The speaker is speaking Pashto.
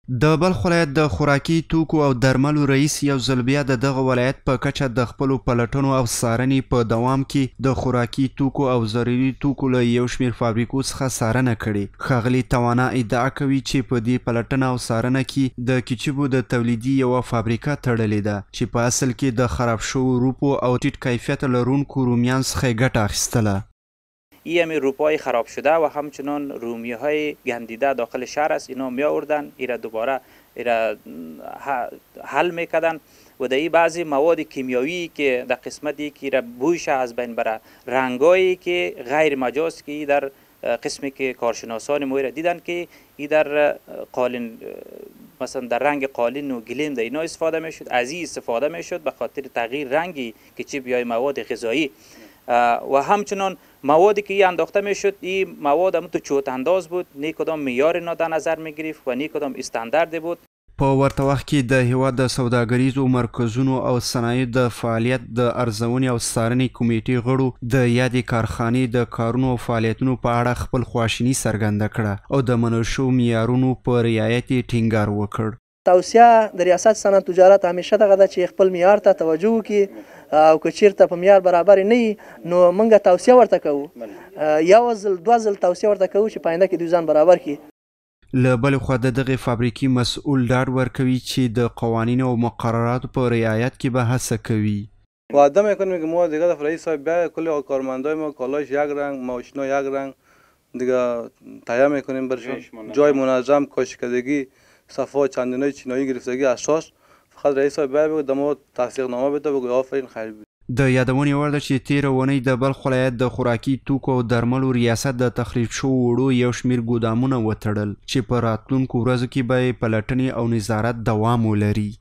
د بلخ ولایت د خوراکي توکو او درملو رئیس یو ځل بیا د دغه ولایت په کچه د خپلو پلټنو او څارنې په دوام کې د خوراکي توکو او ضروري توکو له یو شمېر فابریکو څخه څارنه کړې. ښاغلي توانا ادعا کوي چې په دې پلټنه او څارنه کې د کیچبو د تولیدي یوه فابریکه تړلې ده چې په اصل کې د خراب شوو روپو او ټیټ کیفیت لرونکو رومیان څخه یې ګټه اخیستله. این روپای خراب شده و همچنان رومی های گندیده داخل شهر است. اینا می آوردن ایرا دوباره حل میکردن و در بعضی مواد کیمیایی که در قسمتی که بویش از بین بره، رنگایی که غیر مجاز که در قسمی که کارشناسان ما دیدن که ای در قالین مثلا در رنگ قالین و گلیم در اینا استفاده میشد، از این استفاده میشد به خاطر تغییر رنگی که چی بیای مواد غذایی و همچنان موادی که انداخته میشد این مواد هم تو چوت انداز بود، نه کدام معیار اینا در نظر میگرفت و نه کدام استاندارد بود. په ورته وخت کې د هیواد د سوداګریزو مرکزونو او صنایعو د فعالیت د ارزونې او څارنې کمیټې غړو د یادې کارخانې د کارونو او فعالیتونو په اړه خپل خواشیني څرګنده کړه او د منل شوو معیارونو په رعایت یې ټینګار وکړ. توصیه د ریاست صنعت تجارت همیشه دغه ده چې خپل معیار ته توجه وکړي او که چیرته په معیار برابر نه نو موږ توصیه ورته کوو، یو ځل دوه ځل توصیه ورته کوو چې په آینده کې دوی ځان برابر کړي. له بلې خوا د دغې فابریکې مسؤل ډاډ ورکوي چې د قوانینو او مقرراتو په رعایت کې به هڅه کوي. وعده میکنیم که ما دیگه رئیس صاحب بیا کل کارمندای ما کالاش یک رنگ، ماشینا یک رنگ دیگه تهیه میکنیم برشون، جای منظم، کاشکدگی، صفحه چندینای چینایی گرفتگی اساس. فقط رئیس صاحب بیا بگو دمو تصدیق نامه بده بگو آفرین خیر بید. د یادونې وړ ده چې تېره اونۍ د بلخ ولایت د خوراکي توکو او درملو ریاست د تخریب شوو وړو یو شمېر ګودامونه وتړل چې په راتلونکو ورځو کې به یې پلټنې او نظارت دوام ولري.